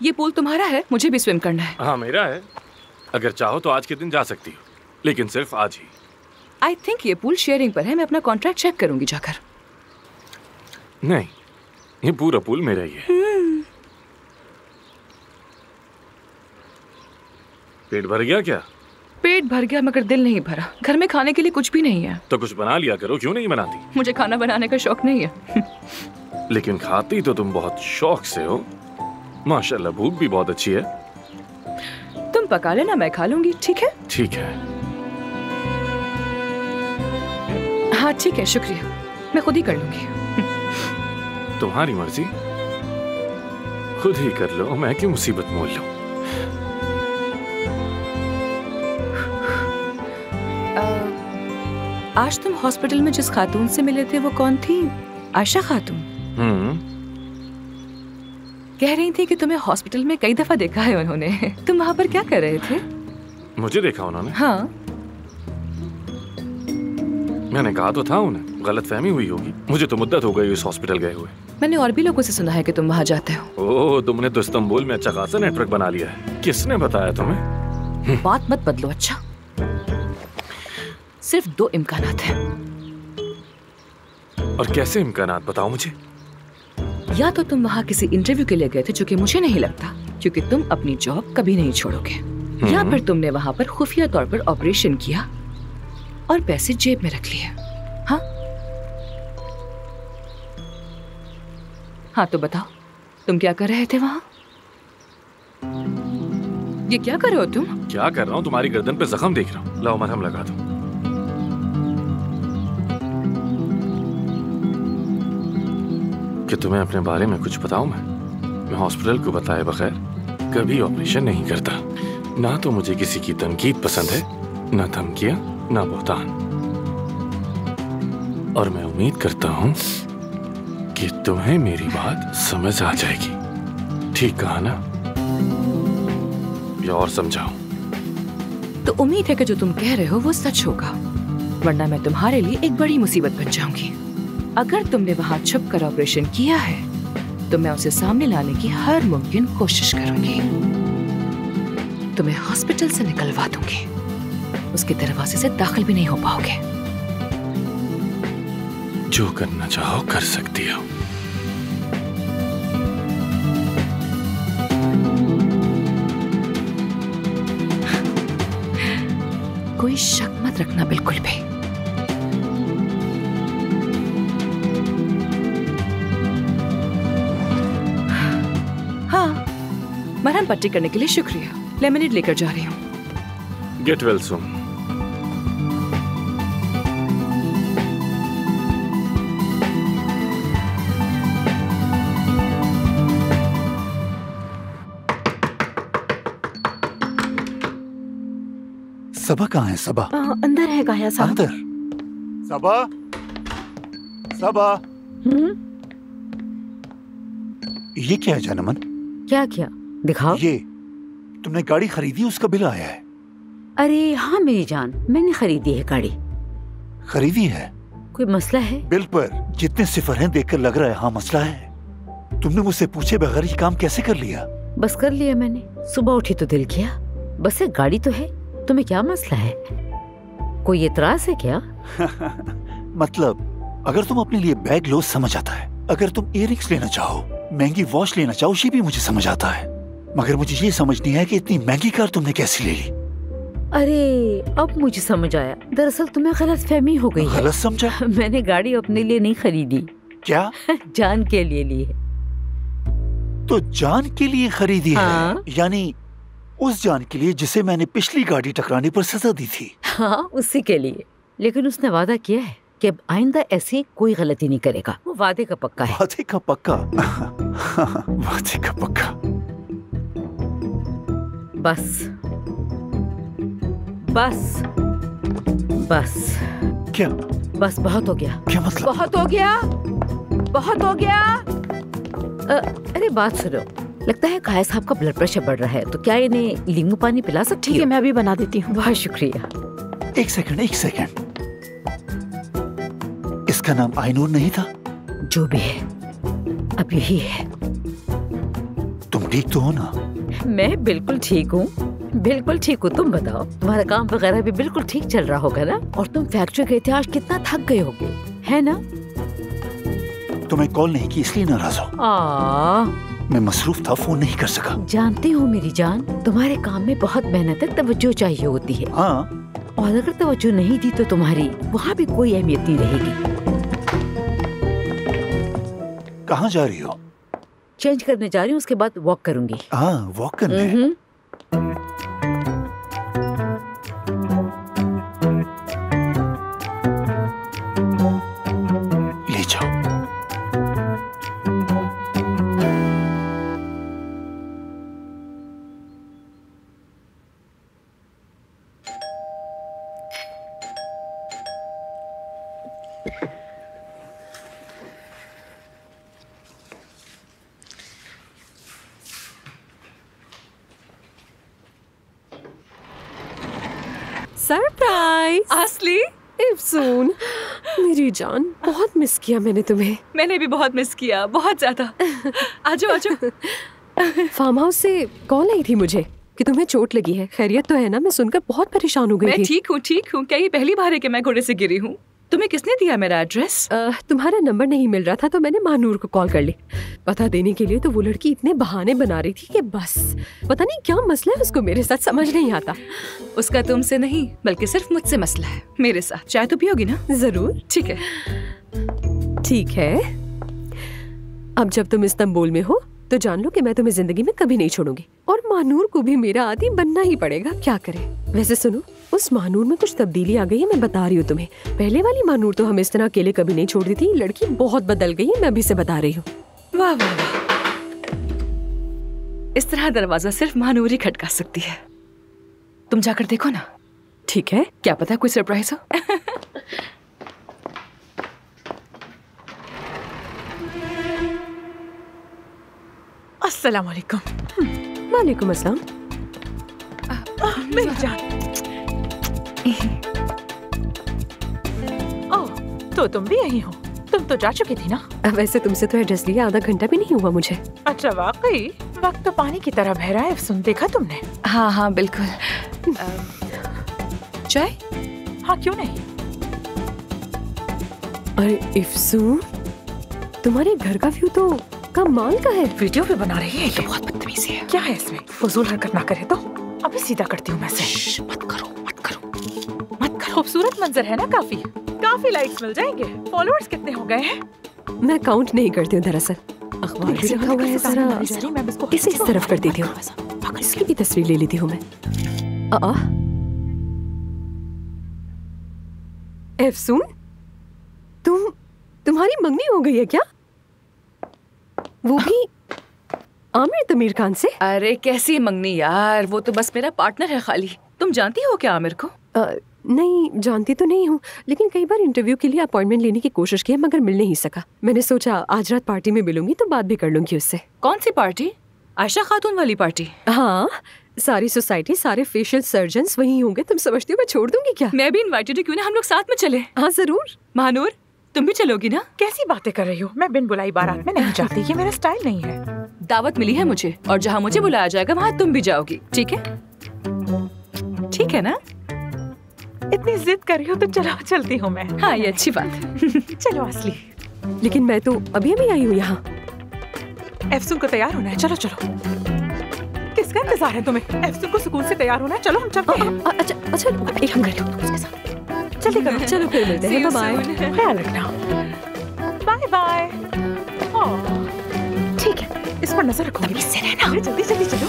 ये पूल तुम्हारा है? मुझे भी स्विम करना है। हाँ मेरा है। अगर चाहो तो आज के दिन जा सकती हो, लेकिन सिर्फ आज ही। आई थिंक ये पूल शेयरिंग पर है। मैं अपना कॉन्ट्रैक्ट चेक करूंगी जाकर। नहीं, ये पूरा पूल मेरा ही है। पेट भर गया क्या? पेट भर गया मगर दिल नहीं भरा। घर में खाने के लिए कुछ भी नहीं है। तो कुछ बना लिया करो, क्यों नहीं बनाती? मुझे खाना बनाने का शौक नहीं है। लेकिन खाती तो तुम बहुत शौक से हो। माशाल्लाह, भूख भी बहुत अच्छी है। तुम पका लेना, मैं खा लूंगी। ठीक है? ठीक है। हाँ ठीक है, शुक्रिया। मैं खुद ही कर लूंगी। तुम्हारी मर्जी, खुद ही कर लो। मैं क्यों मुसीबत मोल लूं? आज तुम हॉस्पिटल में जिस खातून से मिले थे वो कौन थी? आयशा खातून। कह रही थी कि तुम्हें हॉस्पिटल में कई दफा देखा है उन्होंने। तुम वहाँ पर क्या कर रहे थे? मुझे देखा उन्होंने? हाँ। मैंने कहा तो था उन्हें, गलतफहमी हुई होगी। मुझे तो मुद्दत हो गई इस हॉस्पिटल गए हुए। मैंने और भी लोगों से सुना है कि तुम वहाँ जाते हो। ओह, तुमने तो इस्तांबुल में अच्छा खासा नेटवर्क बना लिया है। किसने बताया तुम्हें? बात मत बदलो। अच्छा, सिर्फ 2 इम्कानात हैं। और कैसे इम्कानात, बताओ मुझे। या तो तुम वहाँ किसी इंटरव्यू के लिए गए थे, जो कि मुझे नहीं लगता, क्योंकि तुम अपनी जॉब कभी नहीं छोड़ोगे। या फिर तुमने वहाँ पर खुफिया तौर पर ऑपरेशन किया और पैसे जेब में रख लिए। हाँ हाँ, तो बताओ तुम क्या कर रहे थे वहाँ? ये क्या कर रहे हो तुम? क्या कर रहा हूँ? तुम्हारी गर्दन पे जख्म देख रहा हूँ। लाओ मरहम लगा दो। कि तुम्हें अपने बारे में कुछ बताऊं? मैं हॉस्पिटल को बताए बगैर कभी ऑपरेशन नहीं करता। ना तो मुझे किसी की तनकीद पसंद है, ना धमकियां, ना बहतान। और मैं उम्मीद करता हूं कि तुम्हें मेरी बात समझ आ जाएगी। ठीक कहा ना? या और समझाओ? तो उम्मीद है कि जो तुम कह रहे हो वो सच होगा, वरना मैं तुम्हारे लिए एक बड़ी मुसीबत बन जाऊंगी। अगर तुमने वहाँ छुप कर ऑपरेशन किया है तो मैं उसे सामने लाने की हर मुमकिन कोशिश करूंगी। तुम्हें हॉस्पिटल से निकलवा दूंगी। उसके दरवाजे से दाखिल भी नहीं हो पाओगे। जो करना चाहो कर सकती हो। कोई शक मत रखना बिल्कुल भी। हाँ, मरहम पट्टी करने के लिए शुक्रिया। लेमनेड लेकर जा रही हूँ। Get well soon. सबा कहाँ है? सबा अंदर है गाया साहब। अंदर? सबा, सबा। ये क्या है जानमन? क्या क्या दिखाओ। ये तुमने गाड़ी खरीदी, उसका बिल आया है। अरे हाँ मेरी जान, मैंने खरीदी है गाड़ी। खरीदी है? कोई मसला है? बिल पर जितने सिफर हैं देखकर लग रहा है हाँ मसला है। तुमने मुझसे पूछे बगैर ये काम कैसे कर लिया? बस कर लिया मैंने। सुबह उठी तो दिल किया। बस एक गाड़ी तो है, तुम्हें क्या मसला है? कोई एतराज है क्या? मतलब अगर तुम अपने लिए बैग लो समझ आता है, अगर तुम इयररिंग्स लेना चाहो, महंगी वॉच लेना चाहो, ये भी मुझे समझ आता है, मगर मुझे ये समझ नहीं है कि इतनी महंगी कार तुमने कैसे ले ली। अरे अब मुझे समझ आया। दरअसल तुम्हें गलतफहमी हो गई है। गलत समझा? मैंने गाड़ी अपने लिए नहीं खरीदी। क्या? जान के लिए ली है। तो जान के लिए खरीदी हाँ? है? यानी उस जान के लिए जिसे मैंने पिछली गाड़ी टकराने पर सजा दी थी। हाँ उसी के लिए। लेकिन उसने वादा किया है कि अब आइंदा ऐसी कोई गलती नहीं करेगा। वो वादे का पक्का है। वादे का पक्का? वादे का पक्का। बस बस बस। क्या? बस बहुत हो गया। क्या मतलब? बहुत हो गया, बहुत हो गया। अरे बात सुनो, लगता है खाया साहब का ब्लड प्रेशर बढ़ रहा है, तो क्या इन्हें नींबू पानी पिला सकती हो? ठीक है, मैं अभी बना देती हूँ। बहुत शुक्रिया। एक सेकंड, एक सेकंड। इसका नाम आइनूर नहीं था? जो भी है अब यही है। तुम ठीक तो हो ना? मैं बिल्कुल ठीक हूँ, बिल्कुल ठीक हूँ। तुम बताओ, तुम्हारा काम वगैरह भी बिल्कुल ठीक चल रहा होगा ना? और तुम फैक्ट्री के इतिहास कितना थक गए होगे, है ना? तुम्हें कॉल नहीं की इसलिए नाराज हो? मैं मसरूफ था, फोन नहीं कर सका। जानती हूँ मेरी जान, तुम्हारे काम में बहुत मेहनत है, तवज्जो चाहिए होती है। हाँ, और अगर तवज्जो नहीं दी तो तुम्हारी वहाँ भी कोई अहमियत नहीं रहेगी। कहाँ जा रही हो? चेंज करने जा रही हूँ, उसके बाद वॉक करूंगी। हाँ, वॉक करने। ले जाओ। सरप्राइज। असली, इफ्सून, मेरी जान, बहुत मिस किया मैंने तुम्हें। मैंने भी बहुत मिस किया, बहुत ज्यादा। आजो आजो। फार्म हाउस से कॉल आई थी मुझे कि तुम्हें चोट लगी है। खैरियत तो है ना? मैं सुनकर बहुत परेशान हो गई मैं थी। ठीक हूँ, ठीक हूँ। क्या ये पहली बार है कि मैं घोड़े से गिरी हूँ? तुम्हें किसने दिया मेरा एड्रेस? तुम्हारा नंबर नहीं मिल रहा था तो मैंने महानूर को कॉल कर ली पता देने के लिए। तो वो लड़की इतने बहाने बना रही थी कि बस पता नहीं क्या मसला है, उसको मेरे साथ समझ नहीं आता। उसका तुमसे नहीं बल्कि सिर्फ मुझसे मसला है। मेरे साथ चाय तो पियोगी ना? जरूर। ठीक है। ठीक है, अब जब तुम इस्तांबुल में हो तो जान लो कि मैं तुम्हें जिंदगी में कभी नहीं छोड़ूंगी, और महानूर को भी मेरा आदी बनना ही पड़ेगा। क्या करें? वैसे सुनो, उस महानूर में कुछ तब्दीली आ गई है, मैं बता रही हूँ तुम्हें। पहले वाली महानूर तो हमें इस तरह अकेले कभी नहीं छोड़ दी थी। लड़की बहुत बदल गई है, मैं अभी से बता रही हूँ। वाह वाह वाह, इस तरह दरवाजा सिर्फ महानूर ही खटका सकती है। तुम जाकर देखो ना। ठीक है, क्या पता कोई सरप्राइज हो। अस्सलाम वालेकुम। वालेकुम अस्सलाम। मेरी जान। ओह, तो तुम भी यही हो? तुम तो जा चुकी थी ना? वैसे तुमसे तो एड्रेस लिया आधा घंटा भी नहीं हुआ मुझे। अच्छा, वाकई वक्त तो पानी की तरह बह रहा है। सुन, देखा तुमने? हाँ हाँ बिल्कुल। चाय? हाँ, क्यों नहीं। अरे इफ्सून, तुम्हारे घर का व्यू तो कमाल का है। वीडियो भी बना रही है। तो बहुत बदतमीजी है। क्या है इसमें? फजूल हरकत ना करे तो अभी सीधा करती हूँ मैं से। मत करो मत करो मत करो। खूबसूरत मंजर है ना? काफी लाइक्स मिल जाएंगे। फॉलोअर्स कितने हो गए हैं? मैं काउंट नहीं करती हूँ दरअसल। अखबार भी रखा हुआ है, जरा इसे इस तरफ कर देती हूँ। इसकी भी तस्वीर ले लेती हूँ मैं। इफ्सून, तुम्हारी मंगनी हो गई है क्या? वो भी आमिर तमीर खान से? अरे कैसी मंगनी यार, वो तो बस मेरा पार्टनर है खाली। तुम जानती हो क्या आमिर को? नहीं, जानती तो नहीं हूँ, लेकिन कई बार इंटरव्यू के लिए अपॉइंटमेंट लेने की कोशिश की मगर मिल नहीं सका। मैंने सोचा आज रात पार्टी में मिलूंगी तो बात भी कर लूंगी उससे। कौन सी पार्टी? आयशा खातून वाली पार्टी? हाँ, सारी सोसाइटी, सारे फेशियल सर्जन्स वही होंगे। तुम समझती हो मैं छोड़ दूंगी क्या? मैं भी इनवाइटेड हूँ, क्यों ना हम लोग साथ में चले? हाँ जरूर। महानूर, तुम भी चलोगी ना? कैसी बातें कर रही हो? मैं बिन बुलाई बारात में नहीं जाती, ये मेरा स्टाइल नहीं है। दावत मिली है मुझे, और जहाँ मुझे बुलाया जाएगा वहाँ तुम भी जाओगी। ठीक है? ठीक है ना? इतनी जिद कर रही हो तो चलो, चलती हूँ मैं। हाँ, ये अच्छी बात है। चलो असली। लेकिन मैं तो अभी आई हूँ यहाँ। एफसून को तैयार होना है, चलो चलो। किसका इंतजार है तुम्हें? एफसून को सुकून से तैयार होना है, चलो हम चलते हैं। अच्छा एक मिनट उसके साथ। जल्दी करो। चलो फिर मिलते हैं। बाय। ख्याल रखना। Bye bye. ठीक है, इस पर नजर रखो। इससे रहना। जल्दी जल्दी चलो।